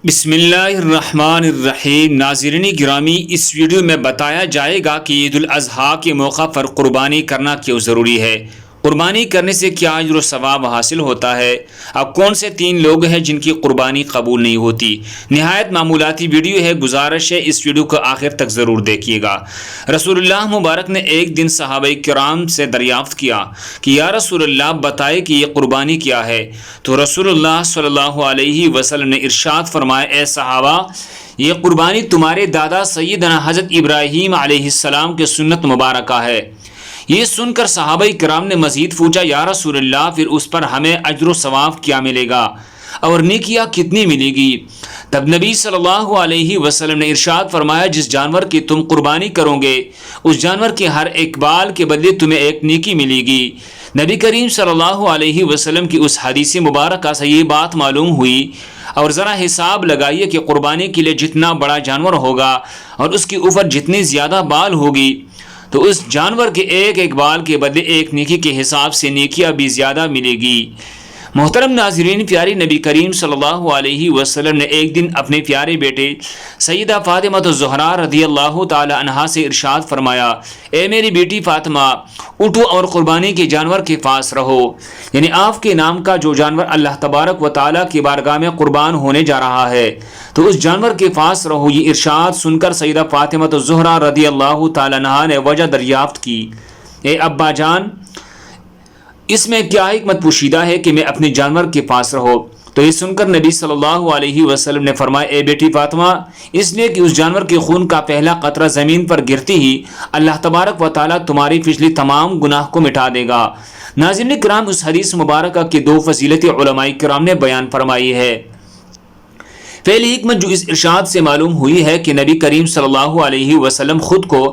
بسم اللہ الرحمن الرحیم۔ ناظرین گرامی، اس ویڈیو میں بتایا جائے گا کہ عید الاضحیٰ کے موقع پر قربانی کرنا کیوں ضروری ہے، قربانی کرنے سے کیا اجر و ثواب حاصل ہوتا ہے، اب کون سے 3 لوگ ہیں جن کی قربانی قبول نہیں ہوتی۔ نہایت معمولاتی ویڈیو ہے، گزارش ہے اس ویڈیو کو آخر تک ضرور دیکھیے گا۔ رسول اللہ مبارک نے ایک دن صحابہ کرام سے دریافت کیا کہ یا رسول اللہ بتائے کہ یہ قربانی کیا ہے، تو رسول اللہ صلی اللہ علیہ وسلم نے ارشاد فرمایا، اے صحابہ، یہ قربانی تمہارے دادا سیدنا حضرت ابراہیم علیہ السلام کے سنت مبارکہ ہے۔ یہ سن کر صحابہ کرام نے مزید پوچھا، یا رسول اللہ پھر اس پر ہمیں اجر و ثواب کیا ملے گا اور نیکیاں کتنی ملے گی؟ تب نبی صلی اللہ علیہ وسلم نے ارشاد فرمایا، جس جانور کی تم قربانی کرو گے اس جانور کے ہر ایک بال کے بدلے تمہیں ایک نیکی ملے گی۔ نبی کریم صلی اللہ علیہ وسلم کی اس حدیث مبارکہ سے یہ بات معلوم ہوئی، اور ذرا حساب لگائیے کہ قربانی کے لیے جتنا بڑا جانور ہوگا اور اس کے اوپر جتنی زیادہ بال ہوگی تو اس جانور کے ایک ایک بال کے بدلے ایک نیکی کے حساب سے نیکیاں بھی زیادہ ملے گی۔ محترم ناظرین، پیاری نبی کریم صلی اللہ علیہ وسلم نے ایک دن اپنے پیارے بیٹے سیدہ فاطمہ الزہرا رضی اللہ تعالی عنہا سے ارشاد فرمایا، اے میری بیٹی فاطمہ، اٹھو اور قربانی کے جانور کے پاس رہو، یعنی آپ کے نام کا جو جانور اللہ تبارک و تعالیٰ کی بارگاہ میں قربان ہونے جا رہا ہے تو اس جانور کے پاس رہو۔ یہ ارشاد سن کر سیدہ فاطمہ الزہرا رضی اللہ تعالی عنہا نے وجہ دریافت کی، اے ابا جان، اس میں کیا حکمت پوشیدہ ہے کہ میں اپنے جانور کے پاس رہو؟ تو یہ سن کر نبی صلی اللہ علیہ وسلم نے فرمایا، اے بیٹی فاطمہ، اس لیے کہ اس جانور کے خون کا پہلا قطرہ زمین پر گرتی ہی اللہ تبارک و تعالیٰ تمہاری پچھلی تمام گناہ کو مٹا دے گا۔ ناظرین کرام، اس حدیث مبارکہ کی 2 فضیلتیں علماء کرام نے بیان فرمائی ہے۔ پہلی حکمت جو اس ارشاد سے معلوم ہوئی ہے کہ نبی کریم صلی اللہ علیہ وسلم خود کو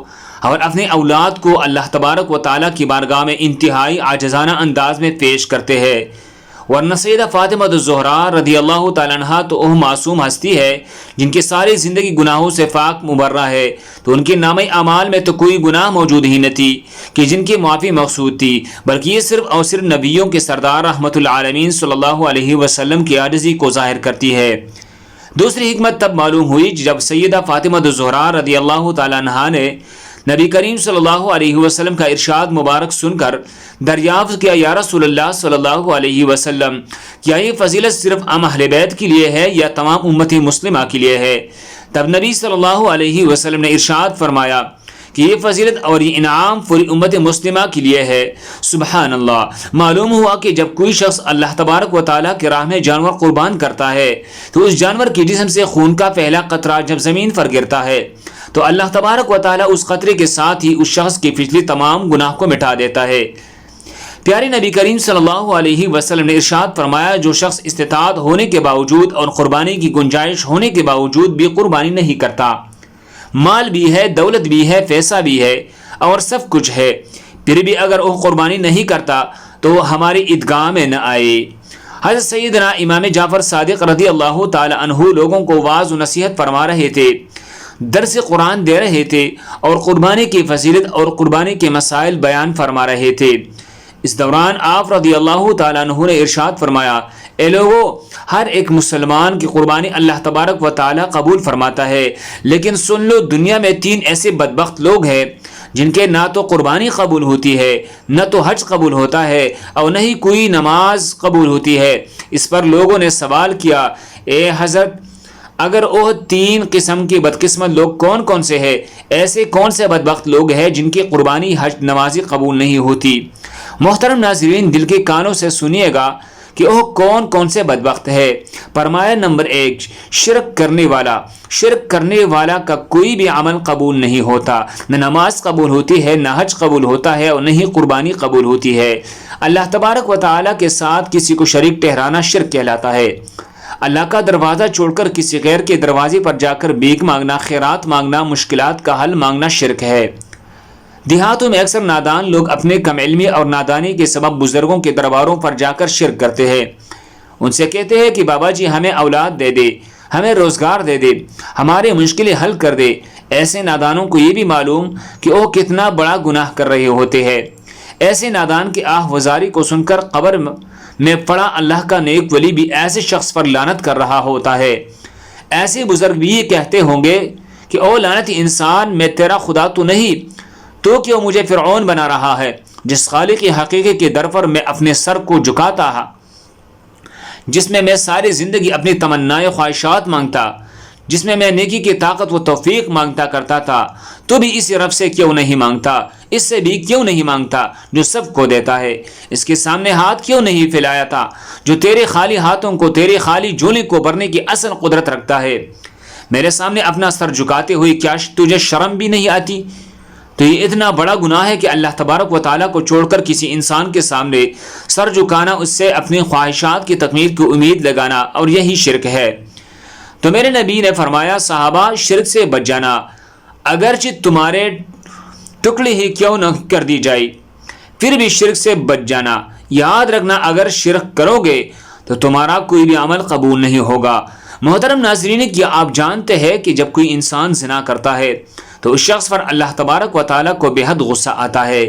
اور اپنے اولاد کو اللہ تبارک و تعالیٰ کی بارگاہ میں انتہائی عاجزانہ انداز میں پیش کرتے ہیں، ورنہ سیدہ فاطمہ الزہرا رضی اللہ تعالیٰ عنہا تو وہ معصوم ہستی ہے جن کی ساری زندگی گناہوں سے پاک مبرہ ہے، تو ان کے نامہ اعمال میں تو کوئی گناہ موجود ہی نہ تھی کہ جن کی معافی مقصود تھی، بلکہ یہ صرف اور صرف نبیوں کے سردار رحمت العالمین صلی اللہ علیہ وسلم کی عاجزی کو ظاہر کرتی ہے۔ دوسری حکمت تب معلوم ہوئی جب سیدہ فاطمہ الزہرا رضی اللہ تعالیٰ عنہا نے نبی کریم صلی اللہ علیہ وسلم کا ارشاد مبارک سن کر دریافت کیا، یا رسول اللہ صلی اللہ علیہ وسلم، کیا یہ فضیلت صرف اہل بیت کے لیے ہے یا تمام امت مسلمہ کے لیے ہے؟ تب نبی صلی اللہ علیہ وسلم نے ارشاد فرمایا کہ یہ فضیلت اور یہ انعام پوری امت مسلمہ کے لیے ہے۔ سبحان اللہ! معلوم ہوا کہ جب کوئی شخص اللہ تبارک و تعالیٰ کی راہ میں جانور قربان کرتا ہے تو اس جانور کے جسم سے خون کا پہلا قطرہ جب زمین پر گرتا ہے تو اللہ تبارک و تعالیٰ اس قطرے کے ساتھ ہی اس شخص کی پچھلی تمام گناہ کو مٹا دیتا ہے۔ پیارے نبی کریم صلی اللہ علیہ وسلم نے ارشاد فرمایا، جو شخص استطاعت ہونے کے باوجود اور قربانی کی گنجائش ہونے کے باوجود بھی قربانی نہیں کرتا، مال بھی ہے، دولت بھی ہے، پیسہ بھی ہے اور سب کچھ ہے، پھر بھی اگر وہ قربانی نہیں کرتا تو ہماری عیدگاہ میں نہ آئے۔ حضرت سیدنا امام جعفر صادق رضی اللہ تعالی عنہ لوگوں کو واعظ و نصیحت فرما رہے تھے، درس قرآن دے رہے تھے اور قربانی کی فضیلت اور قربانی کے مسائل بیان فرما رہے تھے۔ اس دوران آپ رضی اللہ تعالیٰ عنہ نے ارشاد فرمایا، اے لوگو، ہر ایک مسلمان کی قربانی اللہ تبارک و تعالیٰ قبول فرماتا ہے، لیکن سن لو، دنیا میں 3 ایسے بدبخت لوگ ہیں جن کے نہ تو قربانی قبول ہوتی ہے، نہ تو حج قبول ہوتا ہے اور نہ ہی کوئی نماز قبول ہوتی ہے۔ اس پر لوگوں نے سوال کیا، اے حضرت، اگر وہ 3 قسم کے بدقسمت لوگ کون کون سے ہیں؟ ایسے کون سے بدبخت لوگ ہیں جن کی قربانی حج نمازی قبول نہیں ہوتی؟ محترم ناظرین، دل کے کانوں سے سنیے گا کہ وہ کون کون سے بدبخت ہے۔ فرمایا، نمبر 1، شرک کرنے والا۔ شرک کرنے والا کا کوئی بھی عمل قبول نہیں ہوتا، نہ نماز قبول ہوتی ہے، نہ حج قبول ہوتا ہے اور نہ ہی قربانی قبول ہوتی ہے۔ اللہ تبارک و تعالیٰ کے ساتھ کسی کو شریک ٹھہرانا شرک کہلاتا ہے۔ اللہ کا دروازہ چھوڑ کر کسی غیر کے دروازے پر جا کر بھیک مانگنا، خیرات مانگنا، مشکلات کا حل مانگنا شرک ہے۔ دیہاتوں میں اکثر نادان لوگ اپنے کم علمی اور نادانی کے سبب بزرگوں کے درباروں پر جا کر شرک کرتے ہیں۔ ان سے کہتے ہیں کہ بابا جی ہمیں اولاد دے دے، ہمیں روزگار دے دے، ہمارے مشکلیں حل کر دے۔ ایسے نادانوں کو یہ بھی معلوم کہ وہ کتنا بڑا گناہ کر رہے ہوتے ہیں۔ ایسے نادان کی آہ وزاری کو سن کر قبر میں پڑا اللہ کا نیک ولی بھی ایسے شخص پر لعنت کر رہا ہوتا ہے۔ ایسے بزرگ بھی یہ کہتے ہوں گے کہ او لعنتی انسان، میں تیرا خدا تو نہیں، تو کیوں مجھے فرعون بنا رہا ہے، جس خالق حقیقی کے در پر میں اپنے سر کو جھکاتا ہا، جس میں ساری زندگی اپنی تمنائیں خواہشات مانگتا، جس میں نیکی کی طاقت و توفیق مانگتا کرتا تھا، تو بھی اس رب سے کیوں نہیں مانگتا، اس سے بھی کیوں نہیں مانگتا جو سب کو دیتا ہے، اس کے سامنے ہاتھ کیوں نہیں پھیلایا تھا جو تیرے خالی ہاتھوں کو، تیرے خالی جھولی کو بھرنے کی اصل قدرت رکھتا ہے، میرے سامنے اپنا سر جھکاتے ہوئے کیا تجھے شرم بھی نہیں آتی؟ تو یہ اتنا بڑا گناہ ہے کہ اللہ تبارک و تعالیٰ کو چھوڑ کر کسی انسان کے سامنے سر جھکانا، اس سے اپنی خواہشات کی تکمیل کی امید لگانا، اور یہی شرک ہے۔ تو میرے نبی نے فرمایا صحابہ شرک سے بچ جانا، اگرچہ تمہارے ٹکڑے ہی کیوں نہ کر دی جائے، پھر بھی شرک سے بچ جانا۔ یاد رکھنا اگر شرک کرو گے تو تمہارا کوئی بھی عمل قبول نہیں ہوگا۔ محترم ناظرین، کیا آپ جانتے ہیں کہ جب کوئی انسان زنا کرتا ہے تو اس شخص پر اللہ تبارک و تعالیٰ کو بے حد غصہ آتا ہے۔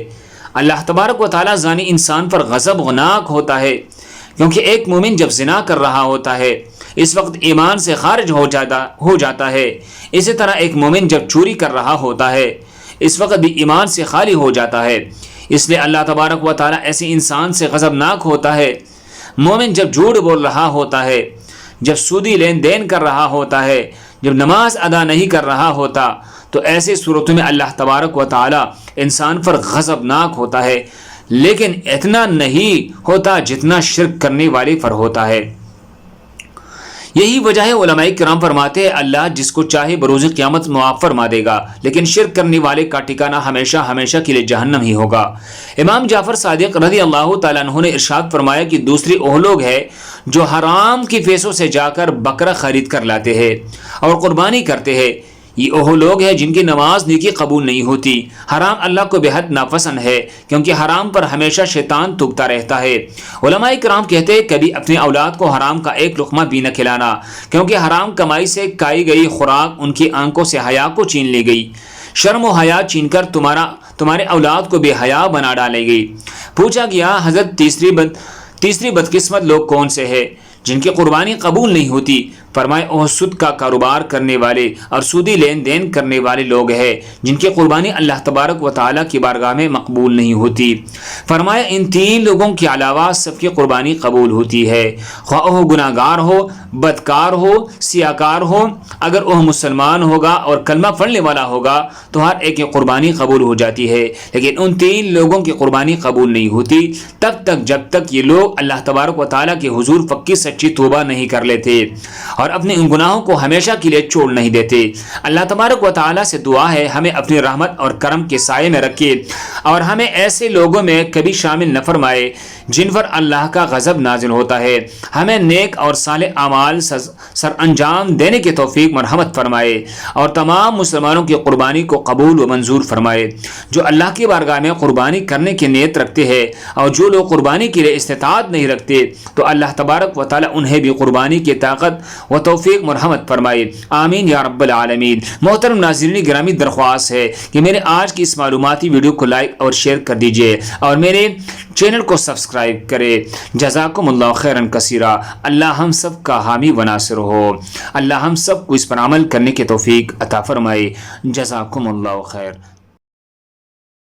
اللہ تبارک و تعالیٰ زانی انسان پر غضبناک ہوتا ہے، کیونکہ ایک مومن جب زنا کر رہا ہوتا ہے اس وقت ایمان سے خارج ہو جاتا ہے، اسی طرح ایک مومن جب چوری کر رہا ہوتا ہے اس وقت بھی ایمان سے خالی ہو جاتا ہے۔ اس لیے اللہ تبارک و تعالیٰ ایسے انسان سے غضبناک ہوتا ہے۔ مومن جب جھوٹ بول رہا ہوتا ہے، جب سودی لین دین کر رہا ہوتا ہے، جب نماز ادا نہیں کر رہا ہوتا، تو ایسے صورتوں میں اللہ تبارک و تعالیٰ انسان پر غضبناک ہوتا ہے، لیکن اتنا نہیں ہوتا جتنا شرک کرنے والے پر ہوتا ہے۔ یہی وجہ ہے علماء کرام فرماتے ہیں اللہ جس کو چاہے بروز قیامت معاف فرما دے گا، لیکن شرک کرنے والے کا ٹھکانہ ہمیشہ ہمیشہ کے لیے جہنم ہی ہوگا۔ امام جعفر صادق رضی اللہ تعالیٰ عنہ نے ارشاد فرمایا کہ دوسری وہ لوگ ہیں جو حرام کی پیسوں سے جا کر بکرا خرید کر لاتے ہیں اور قربانی کرتے ہیں، یہ وہ لوگ ہیں جن کی نماز نیکی قبول نہیں ہوتی۔ حرام اللہ کو بے حد ناپسند ہے، کیونکہ حرام پر ہمیشہ شیطان تھوکتا رہتا ہے۔ علماء کرام کہتے ہیں کبھی اپنی اولاد کو حرام کا ایک لقمہ بھی نہ کھلانا، کیونکہ حرام کمائی سے کھائی گئی خوراک ان کی آنکھوں سے حیا کو چھین لی گئی، شرم و حیا چھین کر تمہارے اولاد کو بے حیا بنا ڈالے گی۔ پوچھا گیا حضرت تیسری بدقسمت لوگ کون سے ہیں جن کی قربانی قبول نہیں ہوتی؟ فرمائے وہ سود کا کاروبار کرنے والے اور سودی لین دین کرنے والے لوگ ہیں جن کی قربانی اللہ تبارک و تعالیٰ کی بارگاہ میں مقبول نہیں ہوتی۔ فرمایا ان تین لوگوں کے علاوہ سب کی قربانی قبول ہوتی ہے، خواہ وہ گناہ گار ہو، بدکار ہو، سیاکار ہو، اگر وہ مسلمان ہوگا اور کلمہ پڑھنے والا ہوگا تو ہر ایک کی قربانی قبول ہو جاتی ہے، لیکن ان تین لوگوں کی قربانی قبول نہیں ہوتی تب تک جب تک یہ لوگ اللہ تبارک و تعالیٰ کے حضور پکی سچی توبہ نہیں کر لیتے اور اپنے ان گناہوں کو ہمیشہ کے لیے چھوڑ نہیں دیتے۔ اللہ تبارک و تعالیٰ سے دعا ہے ہمیں اپنی رحمت اور کرم کے سائے میں رکھے اور ہمیں ایسے لوگوں میں کبھی شامل نہ فرمائے جن پر اللہ کا غضب نازل ہوتا ہے۔ ہمیں نیک اور صالح اعمال سر انجام دینے کی توفیق مرحمت فرمائے اور تمام مسلمانوں کی قربانی کو قبول و منظور فرمائے۔ جو اللہ کی بارگاہ میں قربانی کرنے کی نیت رکھتے ہیں اور جو لوگ قربانی کے لیے استطاعت نہیں رکھتے تو اللہ تبارک و تعالیٰ انہیں بھی قربانی کی طاقت و توفیق مرحمت فرمائے، آمین یا رب العالمین۔ محترم ناظرین گرامی، درخواست ہے کہ میرے آج کی اس معلوماتی ویڈیو کو لائک اور شیئر کر دیجئے اور میرے چینل کو سبسکرائب کرے۔ جزاکم اللہ خیرا کثیرا۔ اللہ ہم سب کا حامی و ناصر ہو، اللہ ہم سب کو اس پر عمل کرنے کی توفیق عطا فرمائے۔ جزاکم اللہ خیر۔